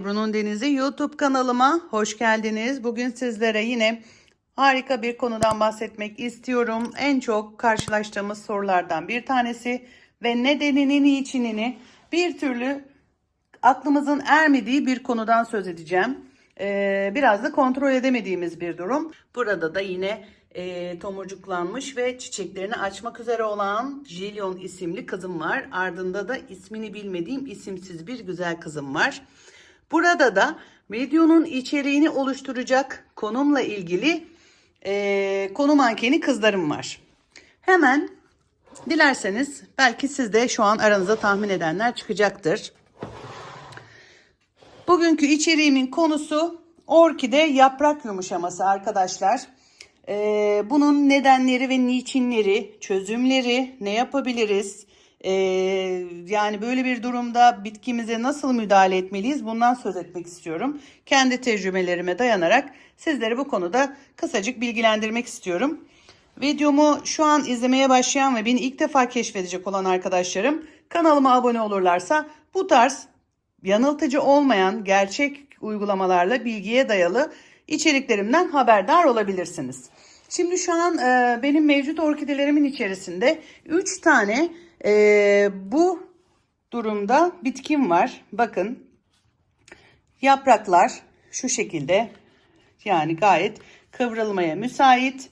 Ebru'nun Denizi YouTube kanalıma hoş geldiniz. Bugün sizlere yine harika bir konudan bahsetmek istiyorum. En çok karşılaştığımız sorulardan bir tanesi ve nedenini, niçinini bir türlü aklımızın ermediği bir konudan söz edeceğim. Biraz da kontrol edemediğimiz bir durum. Burada da yine tomurcuklanmış ve çiçeklerini açmak üzere olan Jillian isimli kızım var. Ardında da ismini bilmediğim isimsiz bir güzel kızım var. Burada da videonun içeriğini oluşturacak konumla ilgili konu mankeni kızlarım var. Hemen dilerseniz belki siz de şu an aranızda tahmin edenler çıkacaktır. Bugünkü içeriğimin konusu orkide yaprak yumuşaması arkadaşlar. Bunun nedenleri ve niçinleri, çözümleri, ne yapabiliriz? Yani böyle bir durumda bitkimize nasıl müdahale etmeliyiz? Bundan söz etmek istiyorum. Kendi tecrübelerime dayanarak sizleri bu konuda kısacık bilgilendirmek istiyorum. Videomu şu an izlemeye başlayan ve beni ilk defa keşfedecek olan arkadaşlarım kanalıma abone olurlarsa bu tarz yanıltıcı olmayan gerçek uygulamalarla bilgiye dayalı içeriklerimden haberdar olabilirsiniz. Şimdi şu an benim mevcut orkidelerimin içerisinde 3 tane bu durumda bitkim var. Bakın yapraklar şu şekilde, yani gayet kıvrılmaya müsait.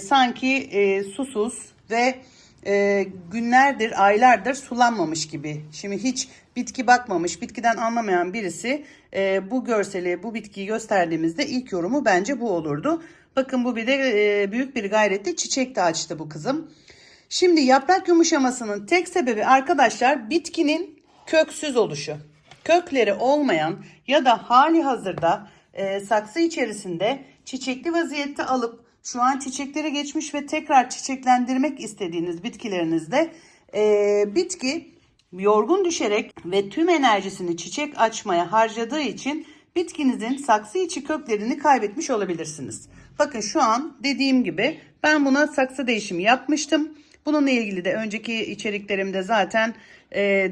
Sanki susuz ve günlerdir, aylardır sulanmamış gibi. Şimdi hiç bitki bakmamış, bitkiden anlamayan birisi bu görseli, bu bitkiyi gösterdiğimizde ilk yorumu bence bu olurdu. Bakın bu bir de büyük bir gayretle çiçek de açtı bu kızım. Şimdi yaprak yumuşamasının tek sebebi arkadaşlar bitkinin köksüz oluşu. Kökleri olmayan ya da hali hazırda saksı içerisinde çiçekli vaziyette alıp şu an çiçeklere geçmiş ve tekrar çiçeklendirmek istediğiniz bitkilerinizde bitki yorgun düşerek ve tüm enerjisini çiçek açmaya harcadığı için bitkinizin saksı içi köklerini kaybetmiş olabilirsiniz. Bakın şu an dediğim gibi ben buna saksı değişimi yapmıştım. Bununla ilgili de önceki içeriklerimde zaten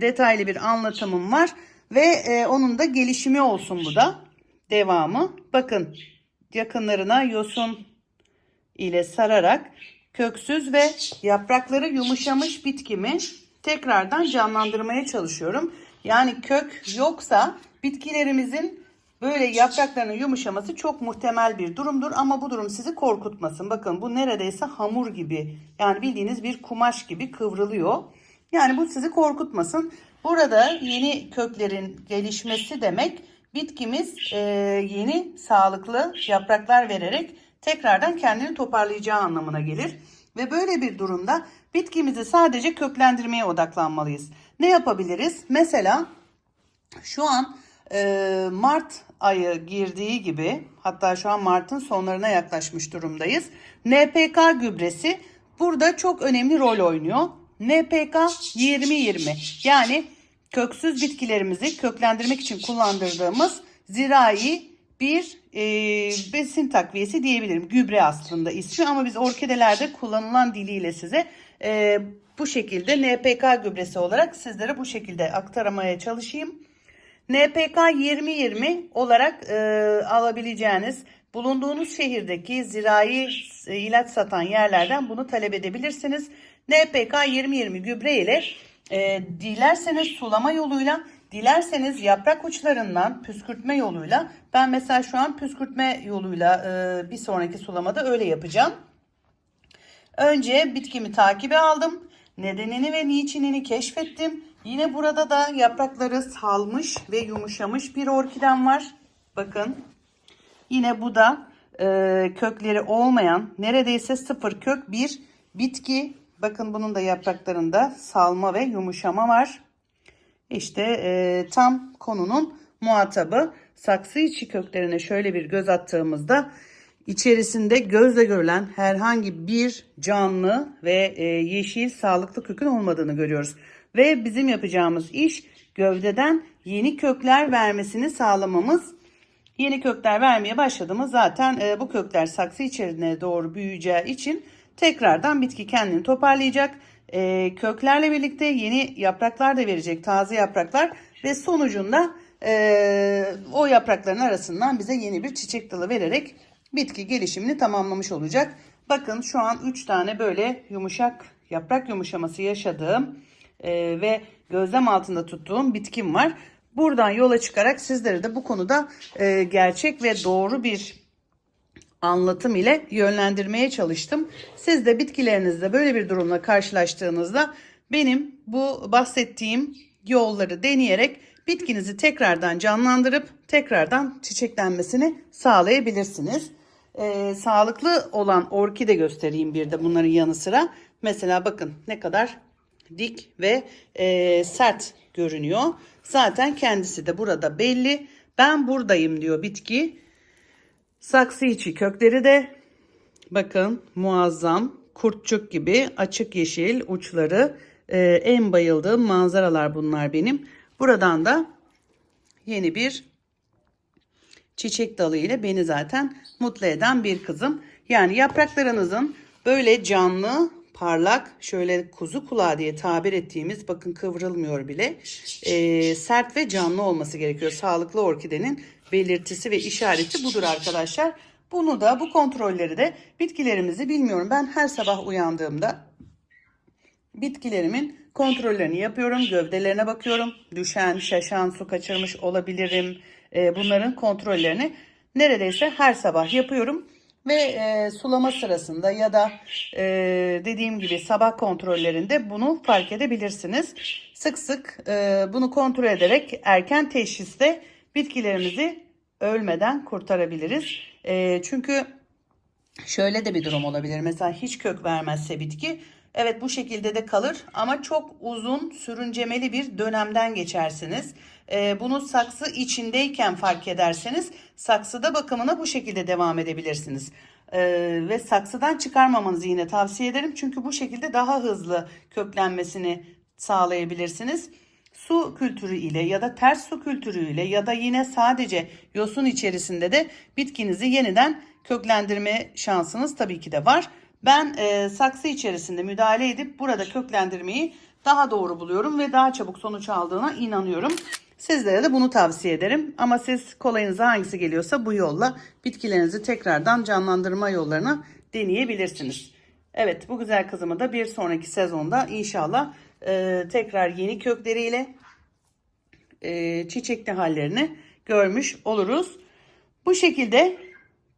detaylı bir anlatımım var. Ve onun da gelişimi olsun, bu da devamı. Bakın yakınlarına yosun ile sararak köksüz ve yaprakları yumuşamış bitkimi tekrardan canlandırmaya çalışıyorum. Yani kök yoksa bitkilerimizin böyle yapraklarının yumuşaması çok muhtemel bir durumdur ama bu durum sizi korkutmasın. Bakın bu neredeyse hamur gibi, yani bildiğiniz bir kumaş gibi kıvrılıyor. Yani bu sizi korkutmasın. Burada yeni köklerin gelişmesi demek bitkimiz yeni sağlıklı yapraklar vererek tekrardan kendini toparlayacağı anlamına gelir. Ve böyle bir durumda bitkimizi sadece köklendirmeye odaklanmalıyız. Ne yapabiliriz? Mesela şu an Mart ayı girdiği gibi, hatta şu an Mart'ın sonlarına yaklaşmış durumdayız. NPK gübresi burada çok önemli rol oynuyor. NPK 20-20, yani köksüz bitkilerimizi köklendirmek için kullandırdığımız zirai bir besin takviyesi diyebilirim. Gübre aslında ismi ama biz orkidelerde kullanılan diliyle size bu şekilde NPK gübresi olarak sizlere bu şekilde aktarmaya çalışayım. NPK 20-20 olarak alabileceğiniz, bulunduğunuz şehirdeki zirai ilaç satan yerlerden bunu talep edebilirsiniz. NPK 20-20 gübre ile dilerseniz sulama yoluyla, dilerseniz yaprak uçlarından püskürtme yoluyla, ben mesela şu an püskürtme yoluyla bir sonraki sulamada öyle yapacağım. Önce bitkimi takibe aldım. Nedenini ve niçinini keşfettim. Yine burada da yaprakları salmış ve yumuşamış bir orkidem var. Bakın yine bu da kökleri olmayan, neredeyse sıfır kök bir bitki. Bakın bunun da yapraklarında salma ve yumuşama var. İşte tam konunun muhatabı. Saksı içi köklerine şöyle bir göz attığımızda içerisinde gözle görülen herhangi bir canlı ve yeşil sağlıklı kökün olmadığını görüyoruz. Ve bizim yapacağımız iş gövdeden yeni kökler vermesini sağlamamız. Yeni kökler vermeye başladığımız zaten bu kökler saksı içerisine doğru büyüyeceği için tekrardan bitki kendini toparlayacak. Köklerle birlikte yeni yapraklar da verecek, taze yapraklar ve sonucunda o yaprakların arasından bize yeni bir çiçek dalı vererek bitki gelişimini tamamlamış olacak. Bakın şu an 3 tane böyle yumuşak yaprak yumuşaması yaşadığım ve gözlem altında tuttuğum bitkim var. Buradan yola çıkarak sizlere de bu konuda gerçek ve doğru bir anlatım ile yönlendirmeye çalıştım. Siz de bitkilerinizde böyle bir durumla karşılaştığınızda benim bu bahsettiğim yolları deneyerek bitkinizi tekrardan canlandırıp tekrardan çiçeklenmesini sağlayabilirsiniz. Sağlıklı olan orkide göstereyim bir de bunların yanı sıra. Mesela bakın ne kadar dik ve sert görünüyor. Zaten kendisi de burada belli. Ben buradayım diyor bitki. Saksı içi kökleri de bakın muazzam, kurtçuk gibi açık yeşil uçları, en bayıldığım manzaralar bunlar benim. Buradan da yeni bir çiçek dalı ile beni zaten mutlu eden bir kızım. Yani yapraklarınızın böyle canlı, parlak, şöyle kuzu kulağı diye tabir ettiğimiz, bakın kıvrılmıyor bile, sert ve canlı olması gerekiyor. Sağlıklı orkidenin belirtisi ve işareti budur arkadaşlar. Bunu da, bu kontrolleri de bitkilerimizi, bilmiyorum, ben her sabah uyandığımda bitkilerimin kontrollerini yapıyorum. Gövdelerine bakıyorum. Düşen, şaşan, su kaçırmış olabilirim. Bunların kontrollerini neredeyse her sabah yapıyorum. Ve sulama sırasında ya da dediğim gibi sabah kontrollerinde bunu fark edebilirsiniz. Sık sık bunu kontrol ederek erken teşhiste bitkilerimizi ölmeden kurtarabiliriz. Çünkü şöyle de bir durum olabilir. Mesela hiç kök vermezse bitki, evet bu şekilde de kalır ama çok uzun sürüncemeli bir dönemden geçersiniz. Bunu saksı içindeyken fark ederseniz saksıda bakımına bu şekilde devam edebilirsiniz. Ve saksıdan çıkarmamanızı yine tavsiye ederim. Çünkü bu şekilde daha hızlı köklenmesini sağlayabilirsiniz. Su kültürü ile ya da ters su kültürü ile ya da yine sadece yosun içerisinde de bitkinizi yeniden köklendirme şansınız tabii ki de var. Ben saksı içerisinde müdahale edip burada köklendirmeyi daha doğru buluyorum ve daha çabuk sonuç aldığına inanıyorum. Sizlere de bunu tavsiye ederim. Ama siz kolayınıza hangisi geliyorsa bu yolla bitkilerinizi tekrardan canlandırma yollarına deneyebilirsiniz. Evet, bu güzel kızımı da bir sonraki sezonda inşallah tekrar yeni kökleriyle çiçekli hallerini görmüş oluruz. Bu şekilde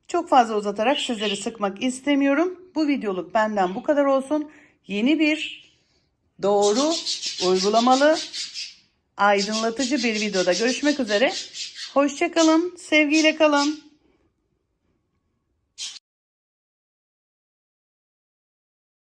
çok fazla uzatarak sizleri sıkmak istemiyorum. Bu videoluk benden bu kadar olsun. Yeni bir doğru, uygulamalı, aydınlatıcı bir videoda görüşmek üzere. Hoşça kalın, sevgiyle kalın.